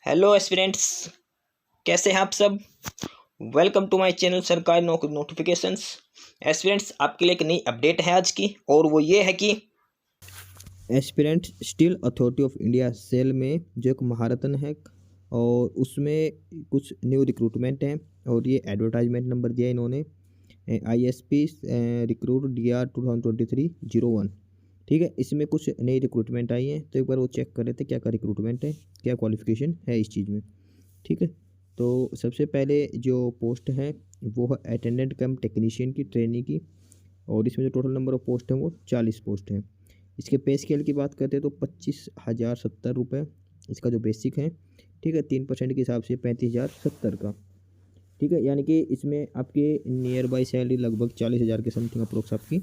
Hello aspirants, कैसे हैं आप सब। वेलकम टू माय चैनल सरकारी नौकरी नोटिफिकेशंस। एस्पिरेंट्स, आपके लिए एक नई अपडेट है आज की, और वो ये है कि aspirant steel authority of India SAIL में जो एक महारत्न है और उसमें कुछ न्यू रिक्रूटमेंट हैं। और ये एडवर्टाइजमेंट नंबर दिया इन्होंने ISP रिक्रूट DR 2023-01। ठीक है, इसमें कुछ नई रिक्रूटमेंट आई है, तो एक बार वो चेक कर लेते क्या क्या रिक्रूटमेंट है, क्या क्वालिफिकेशन है इस चीज़ में। ठीक है, तो सबसे पहले जो पोस्ट है वो है अटेंडेंट कम टेक्नीशियन की ट्रेनिंग की, और इसमें जो टोटल नंबर ऑफ पोस्ट हैं वो 40 पोस्ट हैं। इसके पे स्केल की बात करते हैं तो 25,070 रुपये इसका जो बेसिक है। ठीक है, 3% के हिसाब से 35,070 का। ठीक है, यानी कि इसमें आपके नियर बाई सैलरी लगभग 40,000 के समथिंग अप्रोक्स आपकी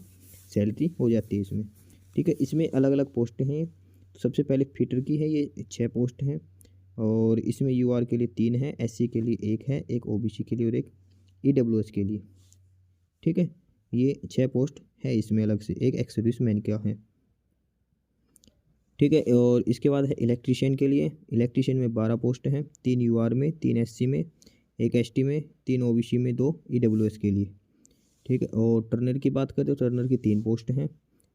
सैलरी हो जाती है इसमें। ठीक है, इसमें अलग अलग पोस्ट हैं। तो सबसे पहले फिटर की है, ये 6 पोस्ट हैं, और इसमें UR के लिए 3 है, SC के लिए 1 है, एक OBC के लिए और एक EWS के लिए। ठीक है, ये 6 पोस्ट है इसमें, अलग से एक एक्स सर्विसमैन का है। ठीक है, और इसके बाद है इलेक्ट्रीशियन के लिए। इलेक्ट्रीशियन में 12 पोस्ट हैं, 3 UR में, 3 SC में, एक ST में, 3 OBC में, 2 EWS के लिए। ठीक है, और टर्नर की बात करें तो टर्नर की 3 पोस्ट हैं,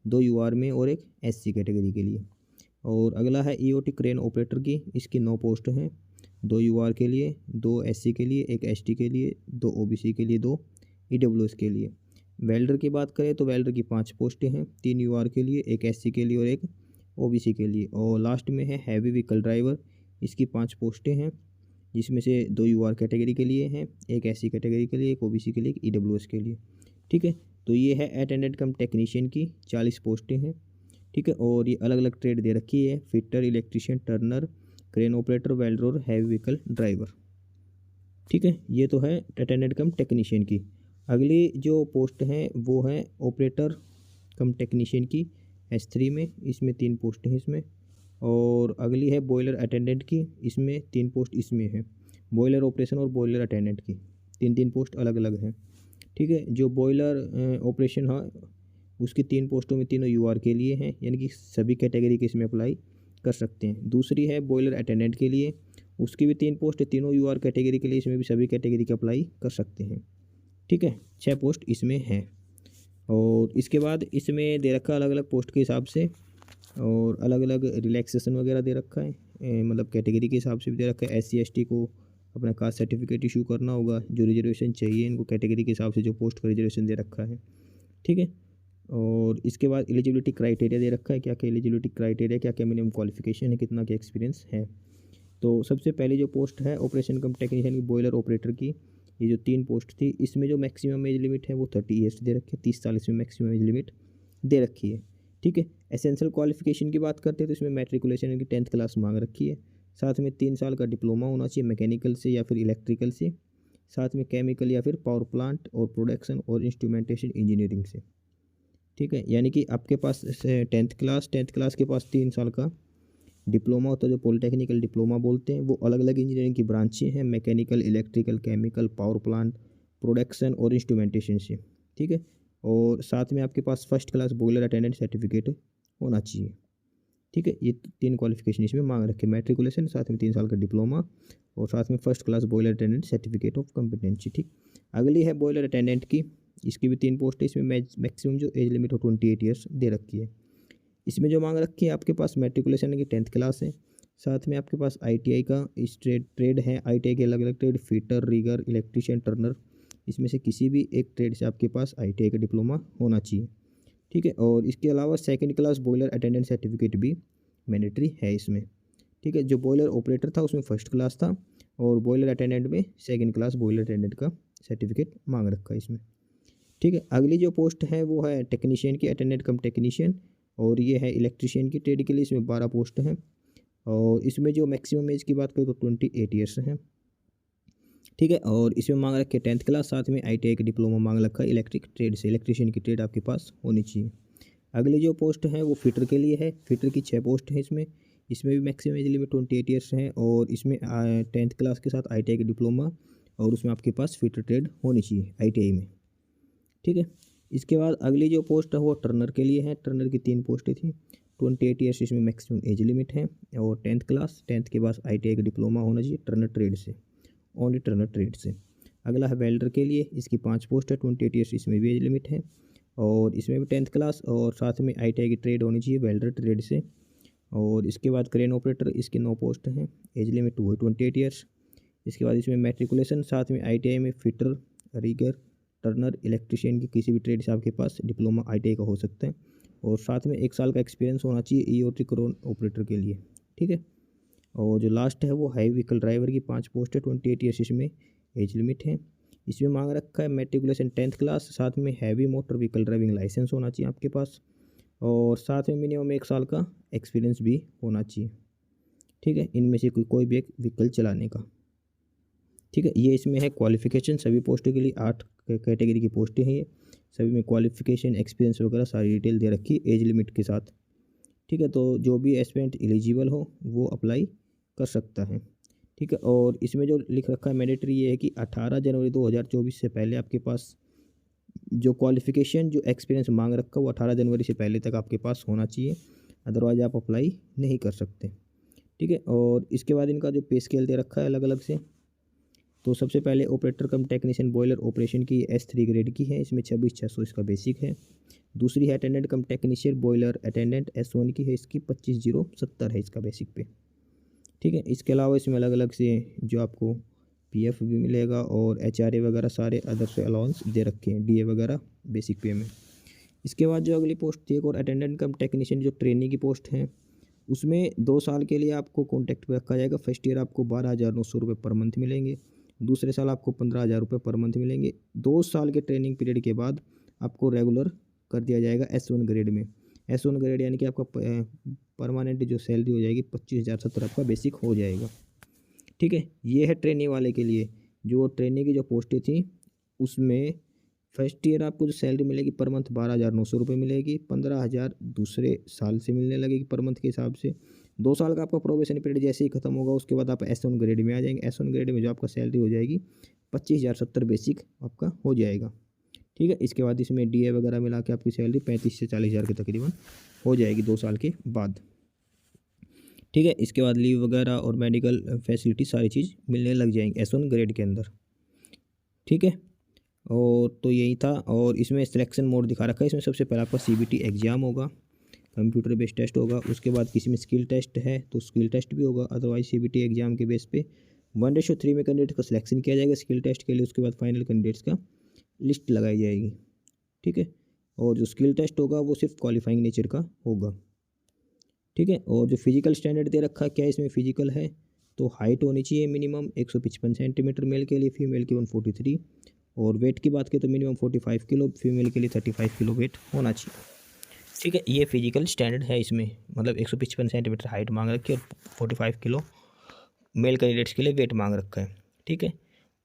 2 UR में और एक SC कैटेगरी के लिए। और अगला है EOT क्रेन ऑपरेटर की, इसकी 9 पोस्ट हैं, 2 UR के लिए, 2 SC के लिए, एक ST के लिए, 2 OBC के लिए, 2 EWS के लिए। वेल्डर की बात करें तो वेल्डर की 5 पोस्टें हैं, 3 UR के लिए, एक SC के लिए और एक OBC के लिए। और लास्ट में है हैवी व्हीकल ड्राइवर, इसकी 5 पोस्टें हैं, जिसमें से 2 UR कैटेगरी के लिए हैं, एक SC कैटेगरी के लिए, एक OBC के लिए, एक EWS के लिए। ठीक है, तो ये है अटेंडेंट कम टेक्नीशियन की 40 पोस्टें हैं। ठीक है, और ये अलग अलग ट्रेड दे रखी है, fitter, electrician, Turner, crane operator, welder और हैवी व्हीकल ड्राइवर। ठीक है, ये तो है अटेंडेंट कम टेक्नीशियन की। अगली जो पोस्ट है वो है ऑपरेटर कम टेक्नीशियन की, S3 में, इसमें 3 पोस्ट हैं इसमें। और अगली है बॉयलर अटेंडेंट की, इसमें 3 पोस्ट इसमें है। बॉयलर ऑपरेशन और बॉयलर अटेंडेंट की 3 पोस्ट अलग अलग हैं। ठीक है, जो बॉयलर ऑपरेशन है उसकी 3 पोस्टों में तीनों UR के लिए हैं, यानी कि सभी कैटेगरी के इसमें अप्लाई कर सकते हैं। दूसरी है बॉयलर अटेंडेंट के लिए, उसकी भी 3 पोस्ट है, तीनों UR कैटेगरी के लिए, इसमें भी सभी कैटेगरी के अप्लाई कर सकते हैं। ठीक है, 6 पोस्ट इसमें हैं। और इसके बाद इसमें दे रखा अलग अलग पोस्ट के हिसाब से, और अलग अलग रिलैक्सेशन वगैरह दे रखा है, मतलब कैटेगरी के हिसाब से भी दे रखा है। SC ST को अपना कास्ट सर्टिफिकेट इशू करना होगा, जो रिजर्वेशन चाहिए इनको कैटेगरी के हिसाब से जो पोस्ट का रिजर्वेशन दे रखा है। ठीक है, और इसके बाद एलिजिबिलिटी क्राइटेरिया दे रखा है, क्या क्या एलिजिबिलिटी क्राइटेरिया, क्या क्या मिनिमम क्वालिफिकेशन है, कितना क्या एक्सपीरियंस है। तो सबसे पहले जो पोस्ट है ऑपरेशन कम टेक्नीशियन की बॉयलर ऑपरेटर की, ये जो 3 पोस्ट थी, इसमें जो मैक्सिमम एज लिमिट है वो 30 ईयर्स दे रखी है, 30 साल इसमें मैक्सिमम एज लिमिट दे रखी है। ठीक है, एसेंशियल क्वालिफिकेशन की बात करते हैं तो इसमें मैट्रिकुलेशन की 10th क्लास मांग रखी है, साथ में 3 साल का डिप्लोमा होना चाहिए मैकेनिकल से या फिर इलेक्ट्रिकल से, साथ में केमिकल या फिर पावर प्लांट और प्रोडक्शन और इंस्ट्रूमेंटेशन इंजीनियरिंग से। ठीक है, यानी कि आपके पास 10th क्लास के पास 3 साल का डिप्लोमा होता है, जो पॉलिटेक्निकल डिप्लोमा बोलते हैं। वो अलग अलग इंजीनियरिंग की ब्रांचें हैं, mechanical, electrical, chemical, power plant, production और इंस्ट्रूमेंटेशन से। ठीक है, और साथ में आपके पास 1st class boiler attendant certificate होना चाहिए। ठीक है, ये 3 क्वालिफिकेशन इसमें मांग रखे, मैट्रिकुलेशन, साथ में 3 साल का डिप्लोमा, और साथ में 1st class boiler attendant certificate of competency. ठीक, अगली है बॉयलर अटेंडेंट की, इसकी भी 3 पोस्ट है, इसमें मैक्सिमम जो एज लिमिट हो 28 ईयर्स दे रखी है। इसमें जो मांग रखी है आपके पास मैट्रिकुलेशन की 10th क्लास है, साथ में आपके पास ITI का ट्रेड है, ITI के अलग अलग trade, fitter, rigger, electrician, turner, इसमें से किसी भी एक ट्रेड से आपके पास ITI का डिप्लोमा होना चाहिए। ठीक है, और इसके अलावा 2nd class boiler attendant certificate भी मैंडेटरी है इसमें। ठीक है, जो बॉयलर ऑपरेटर था उसमें 1st क्लास था, और बॉयलर अटेंडेंट में 2nd क्लास बॉयलर अटेंडेंट का सर्टिफिकेट मांग रखा है इसमें। ठीक है, अगली जो पोस्ट है वो है टेक्नीशियन की, अटेंडेंट कम टेक्नीशियन, और ये है इलेक्ट्रीशियन की ट्रेड के लिए, इसमें 12 पोस्ट हैं, और इसमें जो मैक्सिमम एज की बात करें तो 28 ईयर्स हैं। ठीक है, और इसमें मांग रखे 10th क्लास, साथ में ITI का डिप्लोमा मांग रखा है इलेक्ट्रिक ट्रेड से, इलेक्ट्रीशियन की ट्रेड आपके पास होनी चाहिए। अगली जो पोस्ट है वो फिटर के लिए है, फिटर की 6 पोस्ट हैं इसमें, इसमें भी मैक्सिमम एज लिमिट 28 ईयर्स हैं, और इसमें 10th क्लास के साथ ITI का डिप्लोमा, और उसमें आपके पास फिटर ट्रेड होनी चाहिए ITI में। ठीक है, इसके बाद अगली जो पोस्ट है वो टर्नर के लिए है, टर्नर की 3 पोस्टें थी, 28 ईयर्स इसमें मैक्सिमम एज लिमिट है। और 10th क्लास, 10th के बाद ITI का डिप्लोमा होना चाहिए टर्नर ट्रेड से, ओनली टर्नर ट्रेड से। अगला है वेल्डर के लिए, इसकी 5 पोस्ट है, 28 ईयर्स इसमें भी एज लिमिट है और इसमें भी 10th क्लास और साथ में ITI की ट्रेड होनी चाहिए वेल्डर ट्रेड से। और इसके बाद क्रेन ऑपरेटर, इसके 9 पोस्ट हैं, एज लिमिट वो 28 ईयर्स। इसके बाद इसमें मैट्रिकुलेशन, साथ में ITI में फिटर, रिगर, टर्नर, इलेक्ट्रिशियन की किसी भी ट्रेड से आपके पास डिप्लोमा ITI का हो सकता है और साथ में 1 साल का एक्सपीरियंस होना चाहिए EOT क्रेन ऑपरेटर के लिए, ठीक है। और जो लास्ट है वो हाई व्हीकल ड्राइवर की 5 पोस्ट है, 28 ईयर्स इसमें एज लिमिट है। इसमें मांग रखा है मैट्रिकुलेशन 10th क्लास, साथ में heavy motor vehicle driving licence होना चाहिए आपके पास और साथ में मिनिमम 1 साल का एक्सपीरियंस भी होना चाहिए, ठीक है, इनमें से कोई भी एक व्हीकल चलाने का, ठीक है। ये इसमें है क्वालिफिकेशन, सभी पोस्टों के लिए 8 कैटेगरी की पोस्टें हैं ये, सभी में क्वालिफिकेशन, एक्सपीरियंस वगैरह सारी डिटेल दे रखी है एज लिमिट के साथ, ठीक है। तो जो भी एस्पिरेंट एलिजिबल हो वो अप्लाई कर सकता है, ठीक है। और इसमें जो लिख रखा है मैंडेटरी ये है कि 18 जनवरी 2024 से पहले आपके पास जो क्वालिफिकेशन, जो एक्सपीरियंस मांग रखा है वो 18 जनवरी से पहले तक आपके पास होना चाहिए, अदरवाइज आप अप्लाई नहीं कर सकते, ठीक है। और इसके बाद इनका जो पे स्केल दे रखा है अलग अलग से, तो सबसे पहले ऑपरेटर कम टेक्नीशियन बॉयलर ऑपरेशन की S3 ग्रेड की है, इसमें 26,600 इसका बेसिक है। दूसरी है अटेंडेंट कम टेक्नीशियन बॉयलर अटेंडेंट S1 की है, इसकी 25,070 है इसका बेसिक पे, ठीक है। इसके अलावा इसमें अलग अलग से जो आपको PF भी मिलेगा और HRA वगैरह सारे अदर से अलाउंस दे रखे हैं, DA वगैरह बेसिक पे में। इसके बाद जो अगली पोस्ट थी एक और अटेंडेंट कम टेक्नीशियन जो ट्रेनिंग की पोस्ट है, उसमें 2 साल के लिए आपको कॉन्ट्रैक्ट पे रखा जाएगा। फर्स्ट ईयर आपको 12,900 रुपये पर मंथ मिलेंगे, दूसरे साल आपको 15,000 रुपये पर मंथ मिलेंगे। 2 साल के ट्रेनिंग पीरियड के बाद आपको रेगुलर कर दिया जाएगा S1 ग्रेड में। S1 ग्रेड यानी कि आपका परमानेंट जो सैलरी हो जाएगी 25,070 आपका बेसिक हो जाएगा, ठीक है। ये है ट्रेनिंग वाले के लिए। जो ट्रेनिंग की जो पोस्टें थी उसमें फर्स्ट ईयर आपको जो सैलरी मिलेगी पर मंथ 12,900 रुपये मिलेगी, 15,000 दूसरे साल से मिलने लगेगी पर मंथ के हिसाब से। 2 साल का आपका प्रोबेशन पीरियड जैसे ही खत्म होगा उसके बाद आप S1 ग्रेड में आ जाएंगे। S1 ग्रेड में जो आपका सैलरी हो जाएगी 25,070 बेसिक आपका हो जाएगा, ठीक है। इसके बाद इसमें DA वगैरह मिला के आपकी सैलरी 35 से 40,000 के तकरीबन हो जाएगी 2 साल के बाद, ठीक है। इसके बाद लीव वगैरह और मेडिकल फैसिलिटी सारी चीज़ मिलने लग जाएंगी S1 ग्रेड के अंदर, ठीक है। और तो यही था। और इसमें सिलेक्शन मोड दिखा रखा है, इसमें सबसे पहले आपका CBT एग्ज़ाम होगा, कंप्यूटर बेस्ड टेस्ट होगा। उसके बाद किसी में स्किल टेस्ट है तो स्किल टेस्ट भी होगा, अदरवाइज CBT एग्ज़ाम के बेस पे 1:3 में कैंडिडेट का सिलेक्शन किया जाएगा स्किल टेस्ट के लिए। उसके बाद फाइनल कैंडिडेट्स का लिस्ट लगाई जाएगी, ठीक है। और जो स्किल टेस्ट होगा वो सिर्फ क्वालिफाइंग नेचर का होगा, ठीक है। और जो फिजिकल स्टैंडर्ड दे रखा है क्या इसमें फिजिकल है, तो हाइट होनी चाहिए मिनिमम 155 सेंटीमीटर मेल के लिए, फीमेल की 143, और वेट की बात करें तो मिनिमम 45 किलो, फीमेल के लिए 35 किलो वेट होना चाहिए, ठीक है। ये फिजिकल स्टैंडर्ड है इसमें, मतलब 155 सेंटीमीटर हाइट मांग रखी है और 45 किलो मेल कैंडिडेट्स के लिए वेट मांग रखा है, ठीक है।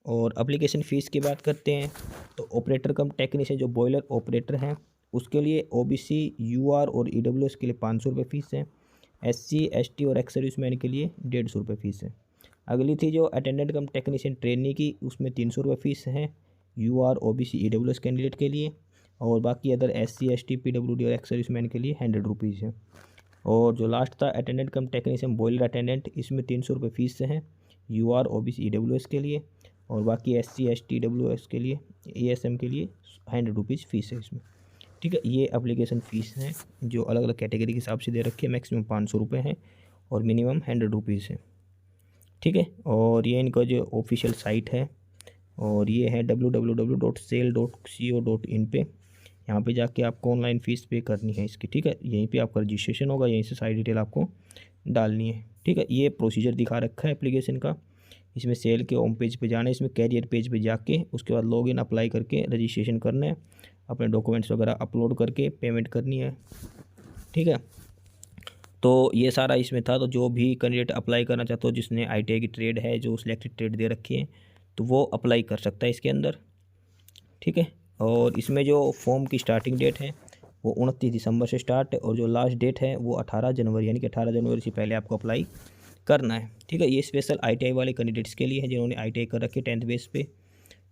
और एप्लीकेशन फ़ीस की बात करते हैं तो ऑपरेटर कम टेक्नीशियन जो बॉयलर ऑपरेटर हैं उसके लिए OBC UR और EWS के लिए 500 रुपये फ़ीस है। SC ST और एक्स सर्विसमैन के लिए 150 रुपये फ़ीस है। अगली थी जो अटेंडेंट कम टेक्नीशियन ट्रेनी की, उसमें 300 रुपये फ़ीस है UR OBC EWS कैंडिडेट के लिए, और बाकी अदर SC ST PWD और एक्स सर्विसमैन के लिए 100 रुपीज़ है। और जो लास्ट था अटेंडेंट कम टेक्नीशियन बॉयलर अटेंडेंट, इसमें 300 रुपये फ़ीस है UR OBC EWS के लिए, और बाकी SC ST EWS के लिए ASM के लिए 100 रुपीज़ फ़ीस है इसमें, ठीक है। ये एप्लीकेशन फ़ीस हैं जो अलग अलग कैटेगरी के हिसाब से दे रखी है, मैक्सिमम 500 रुपये है और मिनिमम 100 रुपीज़ है, ठीक है। और ये इनका जो ऑफिशियल साइट है और ये है www.sale.co.in पे, यहाँ पे जाके आपको ऑनलाइन फ़ीस पे करनी है इसकी, ठीक है। यहीं पे आपका रजिस्ट्रेशन होगा, यहीं से सारी डिटेल आपको डालनी है, ठीक है। ये प्रोसीजर दिखा रखा है एप्लीकेशन का। इसमें सेल के होम पेज पे जाना है, इसमें कैरियर पेज पे जाके उसके बाद लॉगिन अप्लाई करके रजिस्ट्रेशन करना है, अपने डॉक्यूमेंट्स वगैरह अपलोड करके पेमेंट करनी है, ठीक है। तो ये सारा इसमें था। तो जो भी कैंडिडेट अप्लाई करना चाहता हो जिसने ITI की ट्रेड है, जो सिलेक्टेड ट्रेड दे रखी है, तो वो अप्लाई कर सकता है इसके अंदर, ठीक है। और इसमें जो फॉर्म की स्टार्टिंग डेट है वो 29 दिसंबर से स्टार्ट है, और जो लास्ट डेट है वो 18 जनवरी, यानी कि 18 जनवरी से पहले आपको अप्लाई करना है, ठीक है। ये स्पेशल ITI वाले कैंडिडेट्स के लिए है जिन्होंने ITI कर रखी है 10th बेस पे।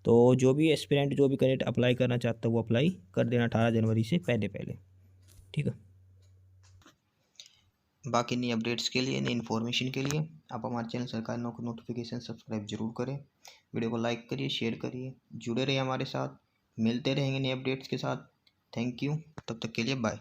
तो जो भी एस्पिरेंट, जो भी कैंडिडेट अप्लाई करना चाहता है वो अप्लाई कर देना 18 जनवरी से पहले, ठीक है। बाकी नई अपडेट्स के लिए, नई इन्फॉर्मेशन के लिए आप हमारे चैनल सरकारी नौकरी नोटिफिकेशन सब्सक्राइब जरूर करें। वीडियो को लाइक करिए, शेयर करिए, जुड़े रहिए हमारे साथ। मिलते रहेंगे नए अपडेट्स के साथ। थैंक यू, तब तक के लिए बाय।